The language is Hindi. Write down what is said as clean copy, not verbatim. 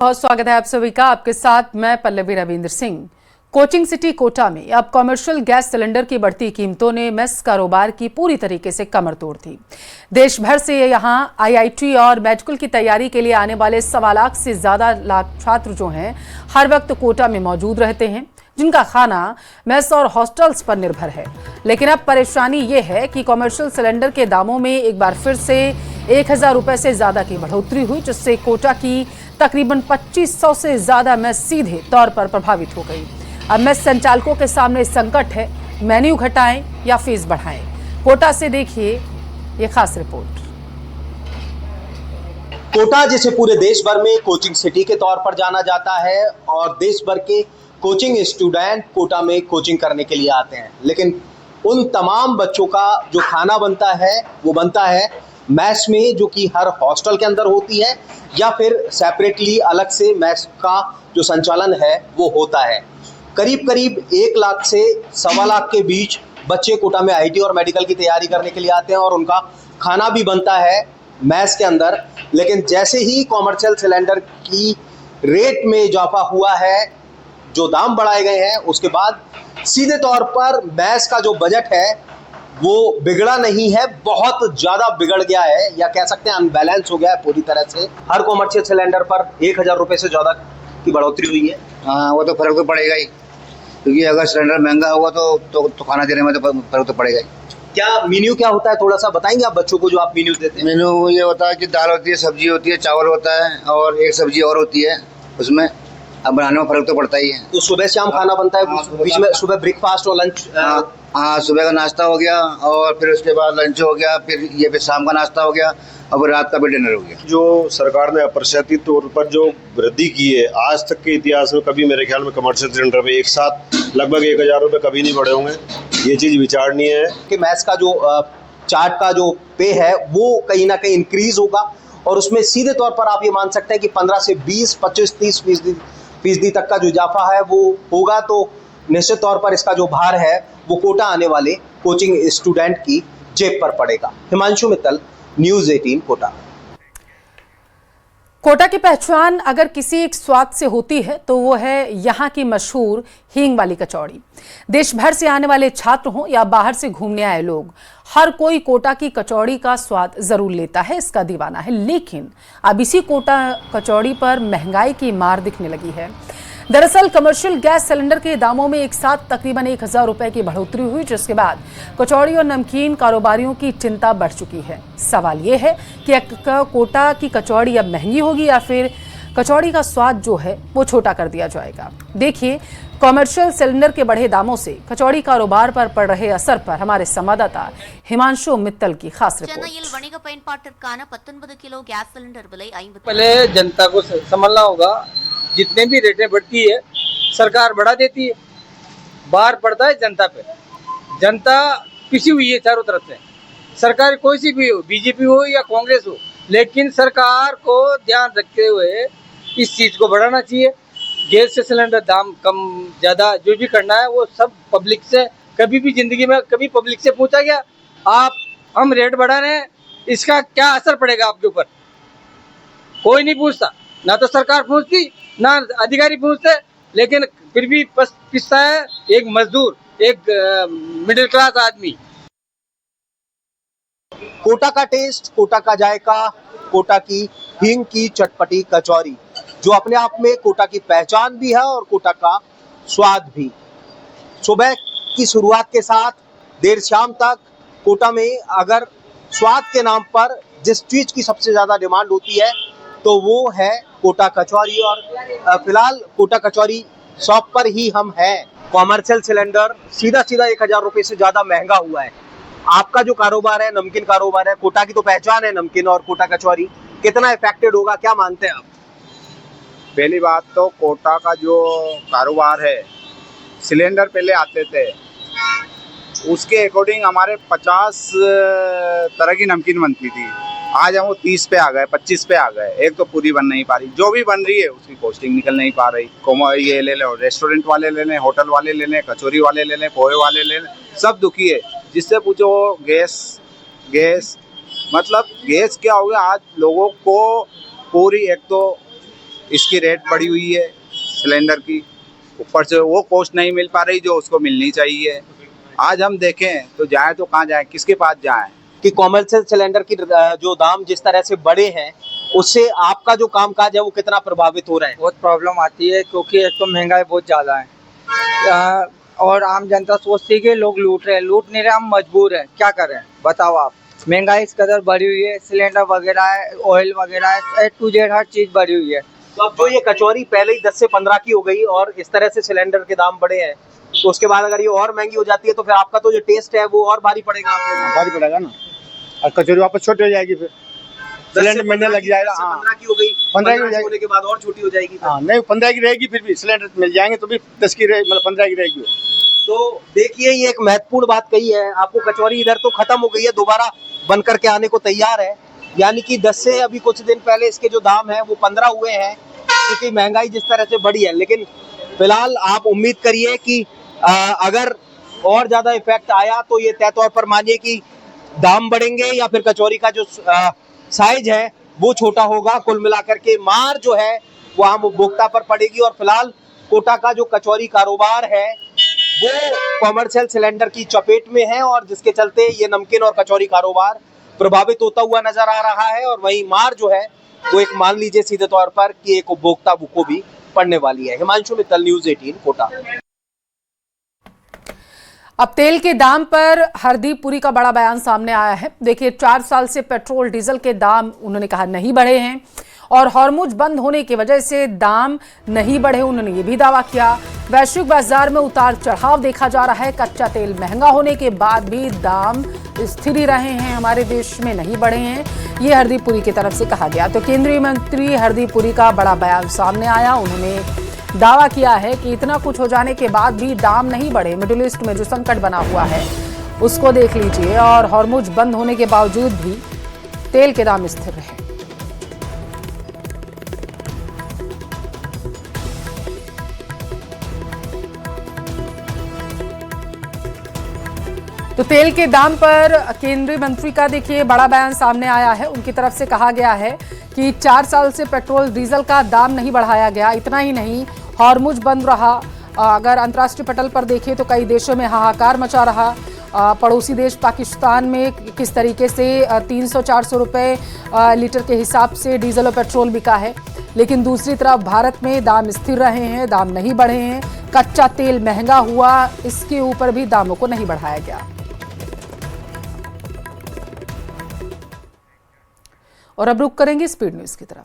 बहुत स्वागत है आप सभी का। आपके साथ मैं पल्लवी रविंद्र सिंह। कोचिंग सिटी कोटा में अब कमर्शियल गैस सिलेंडर की बढ़ती कीमतों ने मेस कारोबार की पूरी तरीके से कमर तोड़ दी। देश भर से यहां आईआईटी और मेडिकल की तैयारी के लिए आने वाले 1.25 लाख से ज्यादा छात्र जो हैं हर वक्त कोटा में मौजूद रहते हैं, जिनका खाना मेस और हॉस्टल्स पर निर्भर है। लेकिन अब परेशानी ये है कि कमर्शियल सिलेंडर के दामों में एक बार फिर से 1000 रुपए से ज्यादा की बढ़ोतरी हुई, जिससे कोटा की तकरीबन 2500 से ज्यादा मेस सीधे तौर पर प्रभावित हो गई। अब मेस संचालकों के सामने संकट है, मेन्यू घटाएं या फीस बढ़ाएं। कोटा से देखिए ये खास रिपोर्ट। कोटा जिसे पूरे देश भर में कोचिंग सिटी के तौर पर जाना जाता है और देश भर के कोचिंग स्टूडेंट कोटा में कोचिंग करने के लिए आते हैं, लेकिन उन तमाम बच्चों का जो खाना बनता है वो बनता है मैस में, जो कि हर हॉस्टल के अंदर होती है या फिर सेपरेटली अलग से मैस का जो संचालन है वो होता है। करीब करीब 1 लाख से 1.25 लाख के बीच बच्चे कोटा में आईटी और मेडिकल की तैयारी करने के लिए आते हैं और उनका खाना भी बनता है मैस के अंदर। लेकिन जैसे ही कॉमर्शियल सिलेंडर की रेट में इजाफा हुआ है, जो दाम बढ़ाए गए हैं, उसके बाद सीधे तौर पर मैस का जो बजट है वो बिगड़ा नहीं है, बहुत ज़्यादा बिगड़ गया है, या कह सकते हैं अनबैलेंस हो गया है पूरी तरह से। हर कॉमर्शियल सिलेंडर पर 1000 रुपये से ज़्यादा की बढ़ोतरी हुई है। हाँ, वो तो फर्क तो पड़ेगा ही, क्योंकि अगर सिलेंडर महंगा होगा तो खाना देने में तो फर्क तो पड़ेगा ही। क्या मेन्यू क्या होता है, थोड़ा सा बताएंगे आप बच्चों को जो आप मेन्यू देते हैं? मेन्यू ये होता है कि दाल होती है, सब्जी होती है, चावल होता है और एक सब्जी और होती है उसमें। अब बनाने में फर्क तो पड़ता ही है। तो सुबह शाम खाना बनता है, बीच में सुबह ब्रेकफास्ट और लंच। हाँ, सुबह का नाश्ता हो गया और फिर उसके बाद लंच हो गया, फिर शाम का नाश्ता हो गया और फिर रात का भी डिनर हो गया। जो सरकार ने अप्रत्याशित तौर पर जो वृद्धि की है, आज तक के इतिहास में कभी मेरे ख्याल में कमर्शियल सिलेंडर में एक साथ लगभग 1000 रुपये कभी नहीं बढ़े होंगे। ये चीज़ विचारणीय है कि मैस का जो चार्ट का जो पे है वो कहीं ना कहीं इंक्रीज होगा और उसमें सीधे तौर पर आप ये मान सकते हैं कि 15 से 20, 25, 30% तक का जो इजाफा है वो होगा। तो निश्चित तौर पर इसका जो भार है वो कोटा आने वाले कोचिंग स्टूडेंट की जेब पर पड़ेगा। हिमांशु मित्तल, न्यूज़ 18 कोटा। कोटा की पहचान अगर किसी एक स्वाद से होती है तो वो है यहाँ की मशहूर हींग वाली कचौड़ी। देश भर से आने वाले छात्र हों या बाहर से घूमने आए लोग, हर कोई कोटा की कचौड़ी का स्वाद जरूर लेता है, इसका दीवाना है। लेकिन अब इसी कोटा कचौड़ी पर महंगाई की मार दिखने लगी है। दरअसल कमर्शियल गैस सिलेंडर के दामों में एक साथ तकरीबन 1000 रुपए की बढ़ोतरी हुई, जिसके बाद कचौड़ी और नमकीन कारोबारियों की चिंता बढ़ चुकी है। सवाल यह है कि कोटा की कचौड़ी अब महंगी होगी या फिर कचौड़ी का स्वाद जो है वो छोटा कर दिया जाएगा। देखिए कमर्शियल सिलेंडर के बढ़े दामों से कचौड़ी कारोबार पर पड़ रहे असर पर हमारे संवाददाता हिमांशु मित्तल की खास रिपोर्ट। पहले जनता को समझना होगा, जितने भी रेटें बढ़ती है सरकार बढ़ा देती है, बाहर पड़ता है जनता पे। जनता पिसी हुई है चारों तरफ से, सरकार कोई सी भी हो, बीजेपी हो या कांग्रेस हो, लेकिन सरकार को ध्यान रखते हुए इस चीज को बढ़ाना चाहिए। गैस से सिलेंडर दाम कम ज्यादा जो भी करना है वो सब पब्लिक से, कभी भी जिंदगी में कभी पब्लिक से पूछा गया आप हम रेट बढ़ा रहे हैं, इसका क्या असर पड़ेगा आपके ऊपर? कोई नहीं पूछता, ना तो सरकार पूछती ना अधिकारी पूछते, लेकिन फिर भी पिसता है एक मजदूर, एक मिडिल क्लास आदमी। कोटा का टेस्ट, कोटा का जायका, कोटा की हींग की चटपटी कचौरी, जो अपने आप में कोटा की पहचान भी है और कोटा का स्वाद भी। सुबह की शुरुआत के साथ देर शाम तक कोटा में अगर स्वाद के नाम पर जिस चीज की सबसे ज्यादा डिमांड होती है तो वो है कोटा कचौरी। और फिलहाल कोटा कचौरी शॉप पर ही हम हैं। कॉमर्शियल सिलेंडर सीधा 1000 रुपये से ज्यादा महंगा हुआ है। आपका जो कारोबार है, नमकीन कारोबार है, कोटा की तो पहचान है नमकीन और कोटा कचौरी, कितना इफेक्टेड होगा, क्या मानते हैं आप? पहली बात तो कोटा का जो कारोबार है, सिलेंडर पहले आते थे उसके अकॉर्डिंग हमारे 50 तरह की नमकीन बनती थी, आज हम वो 30 पे आ गए, 25 पे आ गए। एक तो पूरी बन नहीं पा रही, जो भी बन रही है उसकी कॉस्टिंग निकल नहीं पा रही। ये ले लो, रेस्टोरेंट वाले ले लें, होटल वाले ले लें, कचौरी वाले ले लें, पोहे वाले ले लें, सब दुखी है। जिससे पूछो गैस मतलब गैस क्या हो गया आज लोगों को पूरी। एक तो इसकी रेट बढ़ी हुई है सिलेंडर की, ऊपर से वो कॉस्ट नहीं मिल पा रही जो उसको मिलनी चाहिए। आज हम देखें तो जाए तो कहाँ जाए, किसके पास जाए? कि कॉमर्शियल सिलेंडर की जो दाम जिस तरह से बढ़े हैं उससे आपका जो कामकाज है वो कितना प्रभावित हो रहा है? बहुत प्रॉब्लम आती है क्योंकि एक तो महंगाई बहुत ज़्यादा है और आम जनता सोचती है कि लोग लूट रहे हैं, लूट नहीं रहे, हम मजबूर हैं, क्या करें बताओ आप। महंगाई इस कदर बढ़ी हुई है, सिलेंडर वगैरह है, ऑयल वगैरह है, A to Z हर चीज़ बढ़ी हुई है। तो अब जो ये कचौरी पहले ही 10 से 15 की हो गई और इस तरह से सिलेंडर के दाम बढ़े हैं, तो उसके बाद अगर ये और महंगी हो जाती है तो फिर आपका तो जो टेस्ट है वो और भारी पड़ेगा आपको। भारी पड़ेगा ना, और कचौरी वापस छोटी हो जाएगी, फिर सिलेंडर मिलने लग जाएगा। 15 की हो गई, 15 की हो जाएगी, होने के बाद और छोटी हो जाएगी। हाँ नहीं 15 की रहेगी, फिर भी सिलेंडर मिल जाएंगे तो भी 10 की रहेगी, मतलब 15 की रहेगी। तो देखिए ये एक महत्वपूर्ण बात कही है आपको, कचौरी इधर तो खत्म हो गई है, दोबारा बन करके आने को तैयार है। यानी कि 10 से अभी कुछ दिन पहले इसके जो दाम है वो 15 हुए हैं, क्योंकि महंगाई जिस तरह से बढ़ी है। लेकिन फिलहाल आप उम्मीद करिए कि अगर और ज्यादा इफेक्ट आया तो ये तय तौर पर मानिए कि दाम बढ़ेंगे या फिर कचौरी का जो साइज है वो छोटा होगा। कुल मिलाकर के मार जो है वो आम उपभोक्ता पर पड़ेगी। और फिलहाल कोटा का जो कचौरी कारोबार है वो कॉमर्शियल सिलेंडर की चपेट में है और जिसके चलते ये नमकीन और कचौरी कारोबार प्रभावित होता हुआ नजर आ रहा है। और वहीं मार जो है वो एक मान लीजिए सीधे तौर पर कि एक उपभोक्ता को भी पड़ने वाली है। हिमांशु मित्तल, न्यूज़ 18 कोटा। अब तेल के दाम पर हरदीप पुरी का बड़ा बयान सामने आया है। देखिए 4 साल से पेट्रोल डीजल के दाम उन्होंने कहा नहीं बढ़े हैं और हॉर्मुज बंद होने की वजह से दाम नहीं बढ़े, उन्होंने ये भी दावा किया। वैश्विक बाजार में उतार चढ़ाव देखा जा रहा है, कच्चा तेल महंगा होने के बाद भी दाम स्थिर ही रहे हैं, हमारे देश में नहीं बढ़े हैं, ये हरदीप पुरी की तरफ से कहा गया। तो केंद्रीय मंत्री हरदीप पुरी का बड़ा बयान सामने आया। उन्होंने दावा किया है कि इतना कुछ हो जाने के बाद भी दाम नहीं बढ़े। मिडिल ईस्ट में जो संकट बना हुआ है उसको देख लीजिए और हॉर्मुज बंद होने के बावजूद भी तेल के दाम स्थिर रहे। तो तेल के दाम पर केंद्रीय मंत्री का देखिए बड़ा बयान सामने आया है। उनकी तरफ से कहा गया है कि 4 साल से पेट्रोल डीजल का दाम नहीं बढ़ाया गया। इतना ही नहीं, हॉर्मुज बंद रहा। अगर अंतर्राष्ट्रीय पटल पर देखें तो कई देशों में हाहाकार मचा रहा। पड़ोसी देश पाकिस्तान में किस तरीके से 300-400 रुपये लीटर के हिसाब से डीजल और पेट्रोल बिका है, लेकिन दूसरी तरफ भारत में दाम स्थिर रहे हैं, दाम नहीं बढ़े हैं। कच्चा तेल महंगा हुआ, इसके ऊपर भी दामों को नहीं बढ़ाया गया। और अब रुक करेंगे स्पीड न्यूज़ की तरफ।